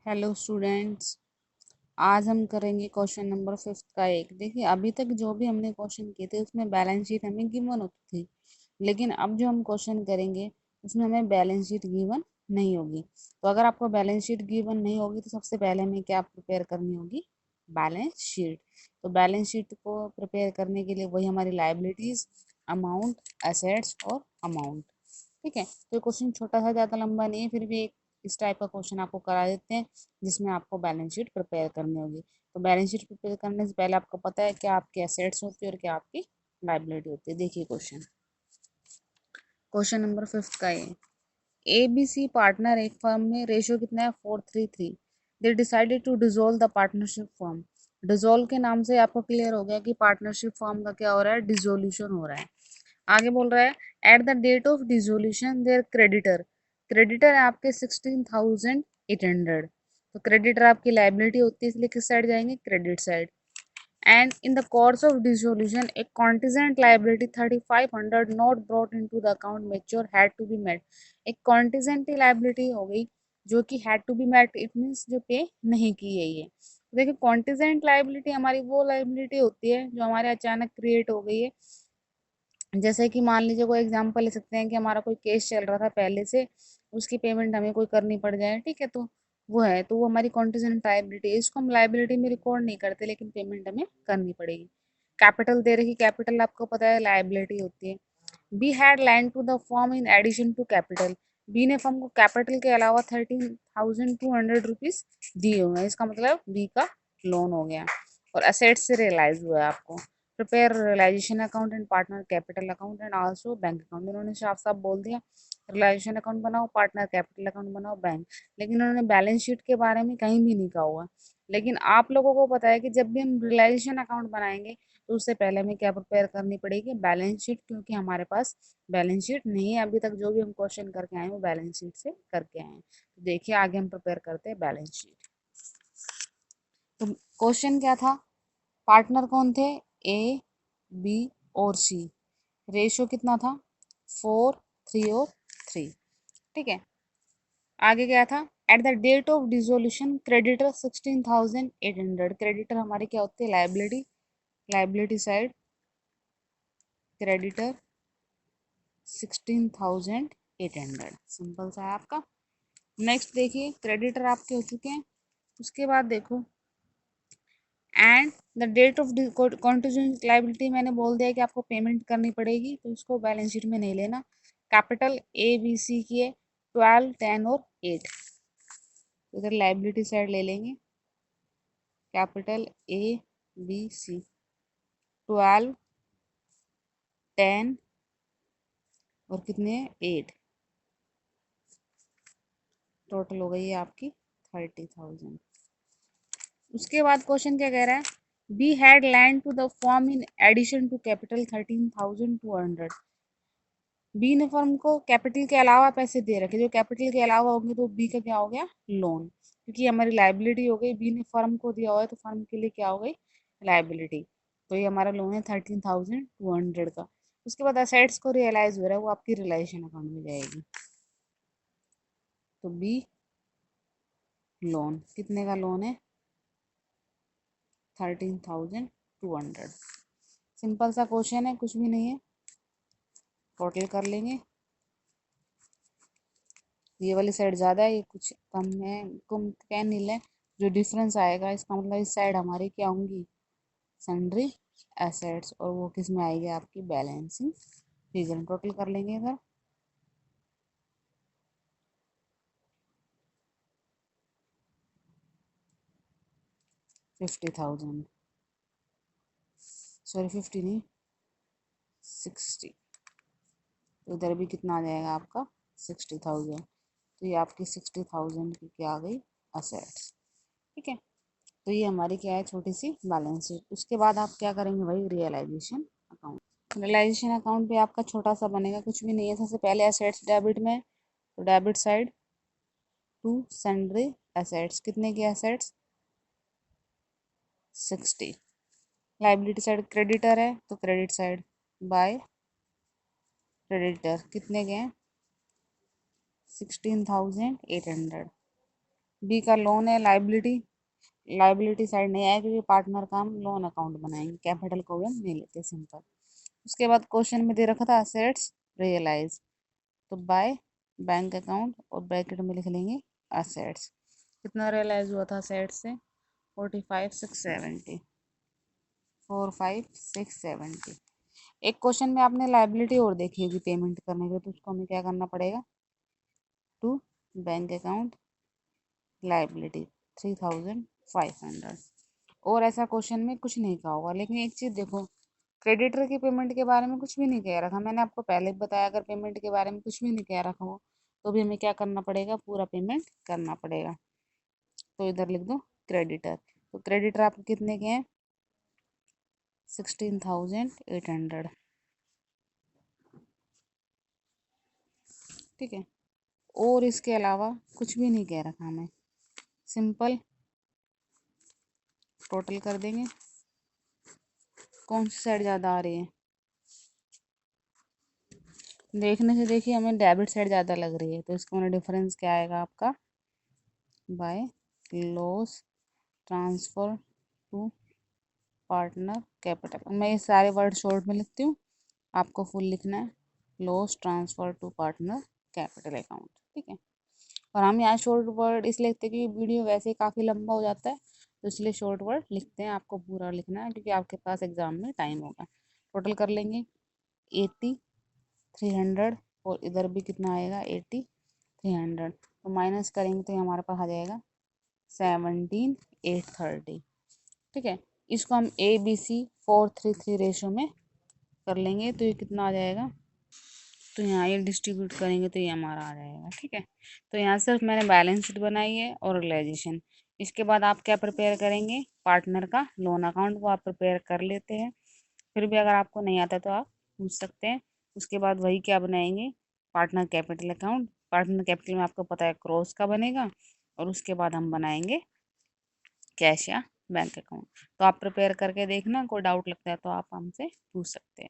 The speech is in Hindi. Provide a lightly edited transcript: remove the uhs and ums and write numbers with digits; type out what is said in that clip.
Hello students. आज हम करेंगे क्वेश्चन नंबर 5 का एक। देखिए, अभी तक जो भी हमने क्वेश्चन किए थे उसमें बैलेंस शीट हमें गिवन होती थी, लेकिन अब जो हम क्वेश्चन करेंगे उसमें हमें बैलेंस शीट गिवन नहीं होगी। तो अगर आपको बैलेंस शीट गिवन नहीं होगी तो सबसे पहले हमें क्या प्रिपेयर करनी होगी? Balance sheet. तो बैलेंस शीट को प्रिपेयर करने के लिए वही हमारी लाइबिलिटीज, अमाउंट, एसेट्स और अमाउंट। ठीक है, तो क्वेश्चन छोटा सा, ज़्यादा लंबा नहीं है, फिर भी एक इस टाइप का क्वेश्चन आपको करा देते हैं जिसमें आपको बैलेंस शीट प्रिपेयर करनी होगी। तो बैलेंस शीट प्रिपेयर करने से पहले आपको पता है क्या आपकी एसेट्स होती है और क्या आपकी लाइबिलिटी होती है। देखिए क्वेश्चन नंबर 5 का ये। ABC पार्टनर एक फर्म में, रेशियो कितना है? 4:3। They decided to dissolve the partnership firm. Dissolve के नाम से आपको क्लियर हो गया कि पार्टनरशिप फर्म का क्या हो रहा है? डिसोल्यूशन हो रहा है। आगे बोल रहा है at the date of dissolution their creditor. Creditor है आपके 16,800। तो क्रेडिटर आपकी लाइबिलिटी होती है, इसलिए किस साइड जाएंगे? Credit side. And in the course of dissolution, a contingent liability 3,500 not brought into the account mature had to be met. एक contingent liability हो गई जो कि had to be met, it means जो पे नहीं की गई है। देखिए, contingent liability हमारी वो liability होती है जो हमारे अचानक क्रिएट हो गई है। जैसे कि मान लीजिए, कोई एग्जांपल ले सकते हैं कि हमारा कोई केस चल रहा था पहले से, उसकी पेमेंट हमें कोई करनी पड़ जाए, ठीक है, तो वो है, तो वो हमारी कॉन्टिजेंट लायबिलिटी है। इसको हम लायबिलिटी में रिकॉर्ड नहीं करते, लेकिन पेमेंट हमें करनी पड़ेगी। कैपिटल दे रखी, कैपिटल आपको पता है लायबिलिटी होती है। B had lent to the firm in addition to capital. B ने फर्म को कैपिटल के अलावा 13,200 रुपीज दिए हुए हैं, इसका मतलब बी का लोन हो गया। और असेट्स से रियलाइज हुआ है आपको। Prepare realisation account and partner capital account and also bank account. इन्होंने साफ साफ बोल दिया रियलाइजेशन अकाउंट बनाओ, पार्टनर कैपिटल अकाउंट बनाओ, बैंक। लेकिन उन्होंने बैलेंस शीट के बारे में कहीं भी नहीं कहा हुआ। लेकिन आप लोगों को पता है कि जब भी हम रियलाइजेशन अकाउंट बनाएंगे तो उससे पहले हमें क्या प्रिपेयर करनी पड़ेगी? बैलेंस शीट, क्योंकि हमारे पास बैलेंस शीट नहीं है अभी तक। जो भी हम क्वेश्चन करके आए हैं वो बैलेंस शीट से करके आए हैं। तो देखिए आगे हम प्रिपेयर करते हैं बैलेंस शीट। तो क्वेश्चन क्या था? पार्टनर कौन थे? ए, बी और सी। रेशियो कितना था? 4, 3 और 3। ठीक है, आगे क्या था? At the date of dissolution creditor 16,800। Creditor हमारी क्या होती है? Liability. Liability side creditor 16,800। Simple सा है आपका। नेक्स्ट देखिए, क्रेडिटर आपके हो चुके हैं। उसके बाद देखो, and the date of contingent liability मैंने बोल दिया कि आपको पेमेंट करनी पड़ेगी, तो इसको बैलेंस शीट में नहीं लेना। कैपिटल ए बी सी की है 12, 10 और 8। इधर लाइबिलिटी साइड ले लेंगे। कैपिटल ए बी सी 12, 10 और कितने? 8। टोटल हो गई है आपकी 30,000। उसके बाद क्वेश्चन क्या कह रहा है? B had lent to the firm in addition to capital 13,200। B ने फर्म को कैपिटल के अलावा पैसे दे रखे, जो कैपिटल के अलावा होंगे तो बी का क्या हो गया? लोन, क्योंकि हमारी लाइबिलिटी हो गई। बी ने फर्म को दिया हुआ है तो फर्म के लिए क्या हो गई? लाइबिलिटी। तो ये हमारा लोन है 13,200 का। उसके बाद असेट्स को रियलाइज हो रहा है, वो आपकी रियलाइजेशन अकाउंट में जाएगी। तो बी लोन, कितने का लोन है? 13,200। सिंपल सा क्वेश्चन है, कुछ भी नहीं है। टोटल कर लेंगे। ये वाली साइड ज़्यादा है, ये कुछ कम है, कम क्या नहीं ले। जो डिफरेंस आएगा इसका मतलब इस साइड हमारी क्या होंगी? सन्ड्री एसेट्स, और वो किस में आएगी? आपकी बैलेंसिंग फिगर। टोटल कर लेंगे इधर। $50,000, सॉरी 50 नहीं, 60। तो इधर भी कितना आ जाएगा आपका? 60,000। तो ये आपकी 60,000 की क्या आ गई? असेट्स। ठीक है, तो ये हमारी क्या है? छोटी सी बैलेंस शीट। उसके बाद आप क्या करेंगे भाई? Realisation account. रियलाइजेशन अकाउंट पे आपका छोटा सा बनेगा, कुछ भी नहीं है। सबसे पहले एसेट्स डेबिट में, तो debit side to sundry assets. कितने के एसेट्स? 60। लाइबिलिटी साइड क्रेडिटर है तो क्रेडिट साइड बाय क्रेडिटर। कितने के हैं? 16,800। बी का लोन है, लाइबिलिटी, लाइबिलिटी साइड नहीं आएगा क्योंकि पार्टनर का हम लोन अकाउंट बनाएंगे, कैपिटल को भी हम नहीं लेते, सिंपल। उसके बाद क्वेश्चन में दे रखा था असेट्स रियलाइज, तो बाय बैंक अकाउंट और ब्रैकेट में लिख लेंगे असेट्स। कितना रियलाइज हुआ था असेट्स से? 45,670, 45,670। एक क्वेश्चन में आपने लाइबिलिटी और देखी होगी पेमेंट करने के लिए, तो उसको हमें क्या करना पड़ेगा? To bank account liability 3,500। और ऐसा क्वेश्चन में कुछ नहीं कहा होगा, लेकिन एक चीज़ देखो, क्रेडिटर की पेमेंट के बारे में कुछ भी नहीं कह रखा। मैंने आपको पहले भी बताया, अगर पेमेंट के बारे में कुछ भी नहीं कह रखा हो तो भी हमें क्या करना पड़ेगा? पूरा पेमेंट करना पड़ेगा। तो इधर लिख दो क्रेडिटर। तो क्रेडिटर आपके कितने के हैं? 16,800। ठीक है, और इसके अलावा कुछ भी नहीं कह रखा हमें, सिंपल टोटल कर देंगे। कौन सी साइड ज़्यादा आ रही है? देखने से देखिए हमें डेबिट साइड ज़्यादा लग रही है, तो इसका मतलब डिफरेंस क्या आएगा आपका? By loss transfer to partner capital. मैं ये सारे वर्ड शॉर्ट में लिखती हूँ, आपको फुल लिखना है। Loss transfer to partner capital account. ठीक है, और हम यहाँ शॉर्ट वर्ड इसलिए लिखते हैं क्योंकि वीडियो वैसे ही काफ़ी लंबा हो जाता है, तो इसलिए शॉर्ट वर्ड लिखते हैं। आपको पूरा लिखना है क्योंकि आपके पास एग्जाम में टाइम होगा। टोटल कर लेंगे 80,300, और इधर भी कितना आएगा? 80,300। तो माइनस करेंगे तो ये हमारे पास आ जाएगा 17,830। ठीक है, इसको हम ABC 4:3 रेशो में कर लेंगे, तो ये कितना आ जाएगा? तो यहाँ ये डिस्ट्रीब्यूट करेंगे तो ये हमारा आ जाएगा। ठीक है, तो यहाँ सिर्फ मैंने बैलेंस शीट बनाई है और रियलाइजेशन। इसके बाद आप क्या प्रिपेयर करेंगे? पार्टनर का लोन अकाउंट, वो आप प्रिपेयर कर लेते हैं। फिर भी अगर आपको नहीं आता तो आप पूछ सकते हैं। उसके बाद वही क्या बनाएंगे? Partner capital account. Partner capital में आपको पता है क्रॉस का बनेगा, और उसके बाद हम बनाएंगे कैश या बैंक अकाउंट। तो आप प्रिपेयर करके देखना, कोई डाउट लगता है तो आप हमसे पूछ सकते हैं।